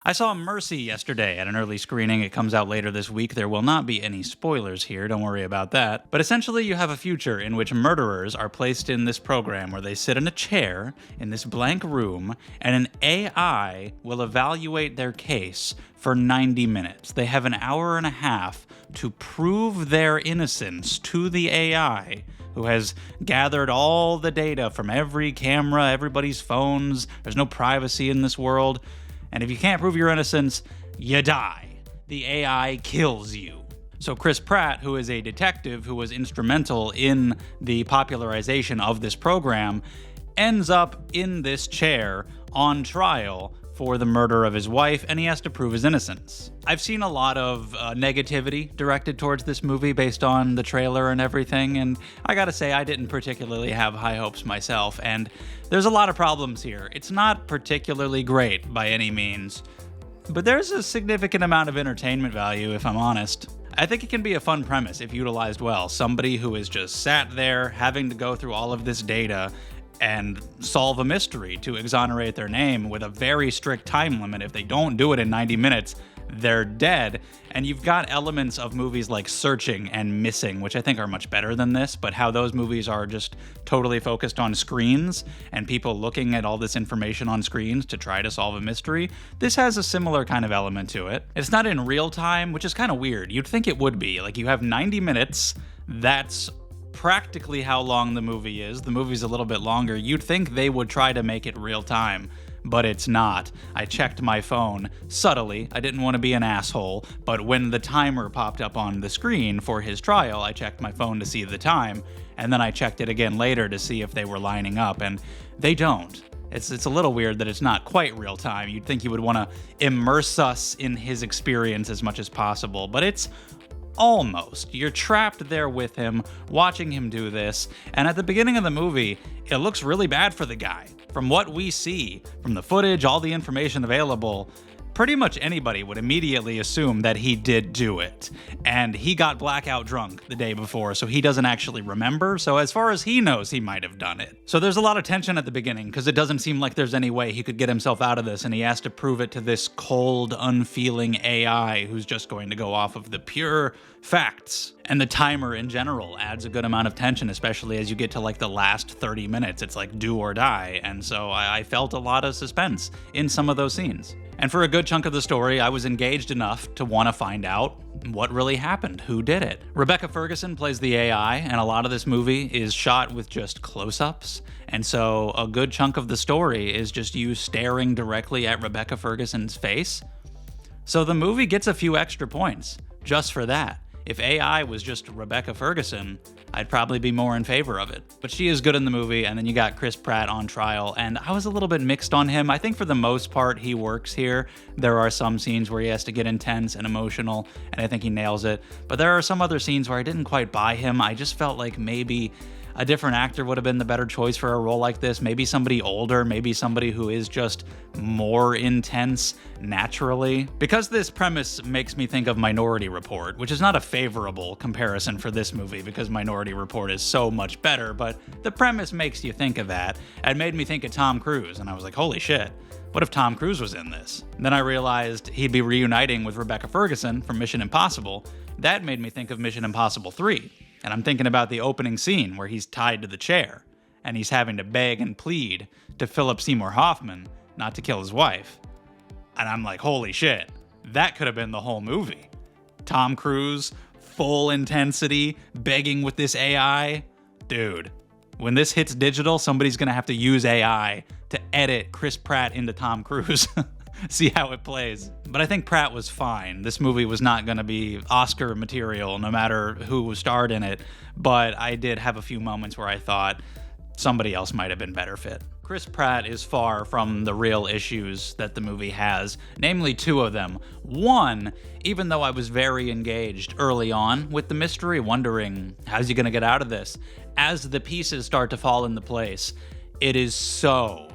I saw Mercy yesterday at an early screening. It comes out later this week. There will not be any spoilers here, don't worry about that. But essentially, you have a future in which murderers are placed in this program where they sit in a chair in this blank room, and an AI will evaluate their case for 90 minutes. They have an hour and a half to prove their innocence to the AI, who has gathered all the data from every camera, everybody's phones. There's no privacy in this world. And if you can't prove your innocence, you die. The AI kills you. So Chris Pratt, who is a detective who was instrumental in the popularization of this program, ends up in this chair on trial for the murder of his wife, and he has to prove his innocence. I've seen a lot of negativity directed towards this movie based on the trailer and everything, and I gotta say, I didn't particularly have high hopes myself, and there's a lot of problems here. It's not particularly great by any means, but there's a significant amount of entertainment value, if I'm honest. I think it can be a fun premise if utilized well. Somebody who is just sat there having to go through all of this data and solve a mystery to exonerate their name with a very strict time limit. If they don't do it in 90 minutes, they're dead. And you've got elements of movies like Searching and Missing, which I think are much better than this, but how those movies are just totally focused on screens and people looking at all this information on screens to try to solve a mystery. This has a similar kind of element to it. It's not in real time, which is kind of weird. You'd think it would be. Like, you have 90 minutes, that's practically how long the movie is. The movie's a little bit longer. You'd think they would try to make it real time, but it's not. I checked my phone subtly. I didn't want to be an asshole, but when the timer popped up on the screen for his trial, I checked my phone to see the time, and then I checked it again later to see if they were lining up, and they don't. It's a little weird that it's not quite real time. You'd think he would want to immerse us in his experience as much as possible, but it's almost. You're trapped there with him, watching him do this, and at the beginning of the movie, it looks really bad for the guy. From what we see, from the footage, all the information available, pretty much anybody would immediately assume that he did do it. And he got blackout drunk the day before, so he doesn't actually remember. So as far as he knows, he might have done it. So there's a lot of tension at the beginning, because it doesn't seem like there's any way he could get himself out of this, and he has to prove it to this cold, unfeeling AI who's just going to go off of the pure facts. And the timer in general adds a good amount of tension, especially as you get to like the last 30 minutes. It's like do or die. And so I felt a lot of suspense in some of those scenes. And for a good chunk of the story, I was engaged enough to want to find out what really happened, who did it. Rebecca Ferguson plays the AI, and a lot of this movie is shot with just close-ups. And so a good chunk of the story is just you staring directly at Rebecca Ferguson's face. So the movie gets a few extra points just for that. If AI was just Rebecca Ferguson, I'd probably be more in favor of it. But she is good in the movie, and then you got Chris Pratt on trial, and I was a little bit mixed on him. I think for the most part, he works here. There are some scenes where he has to get intense and emotional, and I think he nails it. But there are some other scenes where I didn't quite buy him. I just felt like maybe a different actor would have been the better choice for a role like this. Maybe somebody older, maybe somebody who is just more intense naturally. Because this premise makes me think of Minority Report, which is not a favorable comparison for this movie because Minority Report is so much better, but the premise makes you think of that. It made me think of Tom Cruise, and I was like, holy shit, what if Tom Cruise was in this? And then I realized he'd be reuniting with Rebecca Ferguson from Mission Impossible. That made me think of Mission Impossible 3. And I'm thinking about the opening scene where he's tied to the chair and he's having to beg and plead to Philip Seymour Hoffman not to kill his wife. And I'm like, holy shit, that could have been the whole movie. Tom Cruise, full intensity, begging with this AI. Dude, when this hits digital, somebody's gonna have to use AI to edit Chris Pratt into Tom Cruise. See how it plays. But I think Pratt was fine. This movie was not going to be Oscar material, no matter who starred in it. But I did have a few moments where I thought somebody else might have been better fit. Chris Pratt is far from the real issues that the movie has, namely two of them. One, even though I was very engaged early on with the mystery, wondering, how's he going to get out of this? As the pieces start to fall into place, it is so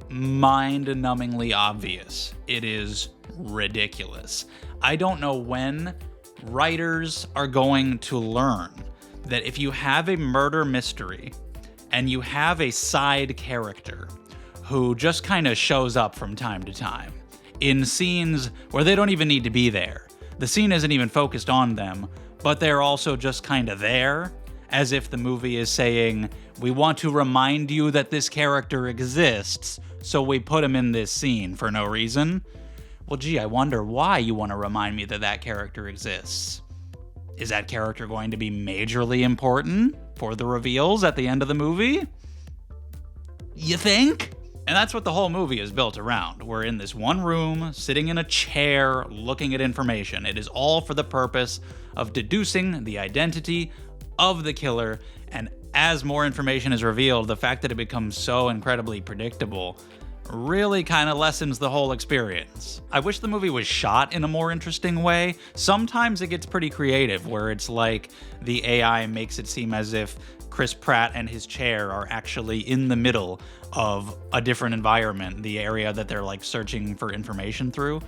mind-numbingly obvious. It is ridiculous. I don't know when writers are going to learn that if you have a murder mystery and you have a side character who just kind of shows up from time to time, in scenes where they don't even need to be there. The scene isn't even focused on them, but they're also just kind of there, as if the movie is saying, we want to remind you that this character exists, so we put him in this scene for no reason. Well, gee, I wonder why you want to remind me that that character exists. Is that character going to be majorly important for the reveals at the end of the movie? You think? And that's what the whole movie is built around. We're in this one room, sitting in a chair, looking at information. It is all for the purpose of deducing the identity of the killer, and as more information is revealed, the fact that it becomes so incredibly predictable really kind of lessens the whole experience. I wish the movie was shot in a more interesting way. Sometimes it gets pretty creative, where it's like the AI makes it seem as if Chris Pratt and his chair are actually in the middle of a different environment, the area that they're like searching for information through.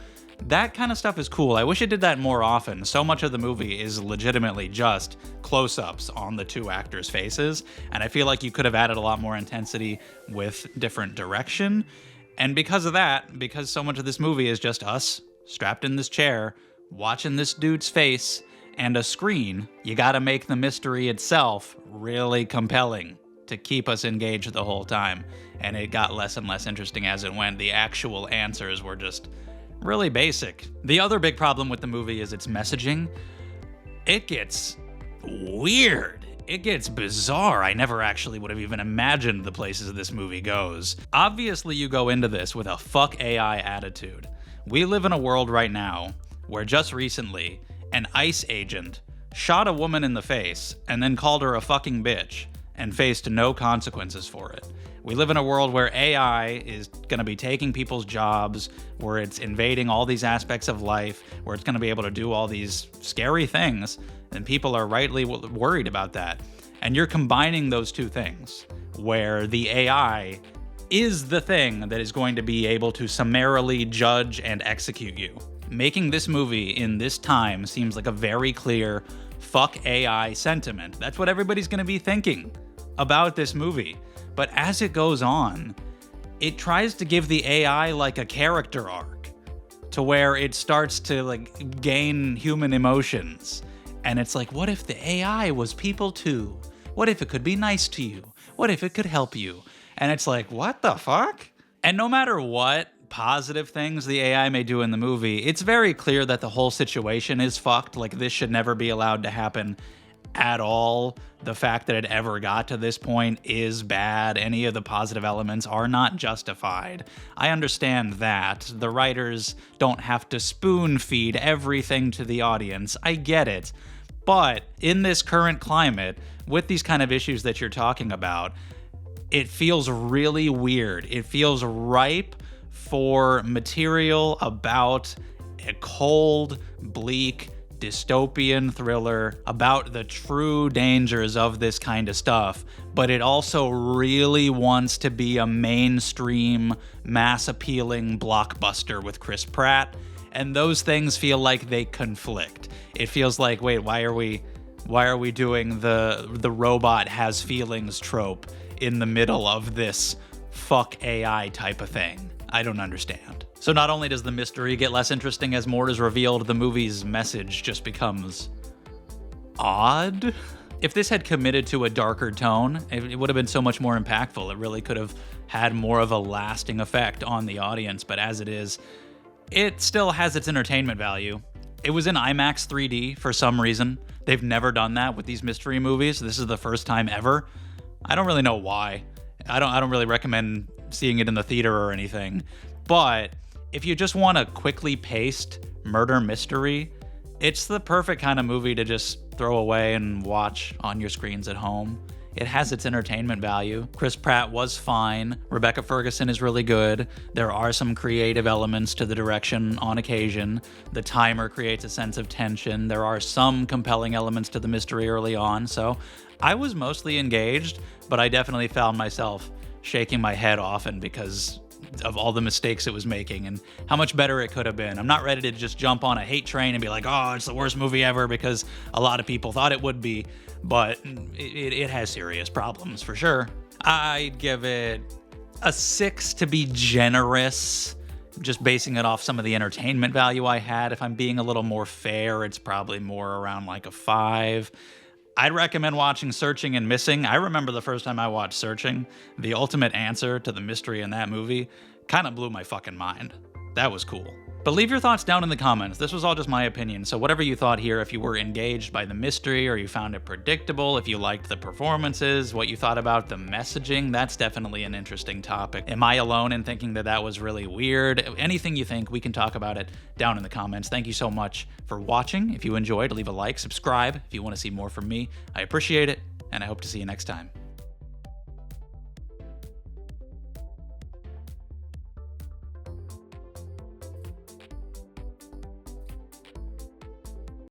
That kind of stuff is cool. I wish it did that more often. So much of the movie is legitimately just close-ups on the two actors' faces, and I feel like you could have added a lot more intensity with different direction. And because of that, because so much of this movie is just us strapped in this chair, watching this dude's face and a screen, you gotta make the mystery itself really compelling to keep us engaged the whole time. And it got less and less interesting as it went. The actual answers were just really basic. The other big problem with the movie is its messaging. It gets weird. It gets bizarre. I never actually would have even imagined the places this movie goes. Obviously, you go into this with a fuck AI attitude. We live in a world right now where just recently, an ICE agent shot a woman in the face and then called her a fucking bitch and faced no consequences for it. We live in a world where AI is going to be taking people's jobs, where it's invading all these aspects of life, where it's going to be able to do all these scary things, and people are rightly worried about that. And you're combining those two things, where the AI is the thing that is going to be able to summarily judge and execute you. Making this movie in this time seems like a very clear fuck AI sentiment. That's what everybody's going to be thinking about this movie. But as it goes on, it tries to give the AI like a character arc, to where it starts to like gain human emotions. And it's like, what if the AI was people too? What if it could be nice to you? What if it could help you? And it's like, what the fuck? And no matter what positive things the AI may do in the movie, it's very clear that the whole situation is fucked. Like, this should never be allowed to happen at all. The fact that it ever got to this point is bad. Any of the positive elements are not justified. I understand that. The writers don't have to spoon feed everything to the audience. I get it. But in this current climate, with these kind of issues that you're talking about, it feels really weird. It feels ripe for material about a cold, bleak, dystopian thriller about the true dangers of this kind of stuff, but it also really wants to be a mainstream, mass-appealing blockbuster with Chris Pratt, and those things feel like they conflict. It feels like, wait, why are we doing the robot has feelings trope in the middle of this fuck AI type of thing? I don't understand. So not only does the mystery get less interesting as more is revealed, the movie's message just becomes odd. If this had committed to a darker tone, it would have been so much more impactful. It really could have had more of a lasting effect on the audience, but as it is, it still has its entertainment value. It was in IMAX 3D for some reason. They've never done that with these mystery movies. This is the first time ever. I don't really know why. I don't really recommend seeing it in the theater or anything. But if you just want a quickly paced murder mystery, it's the perfect kind of movie to just throw away and watch on your screens at home. It has its entertainment value. Chris Pratt was fine. Rebecca Ferguson is really good. There are some creative elements to the direction on occasion. The timer creates a sense of tension. There are some compelling elements to the mystery early on. So I was mostly engaged, but I definitely found myself shaking my head often because of all the mistakes it was making and how much better it could have been. I'm not ready to just jump on a hate train and be like, oh, it's the worst movie ever, because a lot of people thought it would be, but it has serious problems for sure. I'd give it a 6 to be generous, Just basing it off some of the entertainment value I had, if I'm being a little more fair, it's probably more around like a 5. I'd recommend watching Searching and Missing. I remember the first time I watched Searching, the ultimate answer to the mystery in that movie kind of blew my fucking mind. That was cool. But leave your thoughts down in the comments. This was all just my opinion, so whatever you thought here, if you were engaged by the mystery or you found it predictable, if you liked the performances, what you thought about the messaging, that's definitely an interesting topic. Am I alone in thinking that that was really weird? Anything you think, we can talk about it down in the comments. Thank you so much for watching. If you enjoyed, leave a like, subscribe if you want to see more from me. I appreciate it, and I hope to see you next time.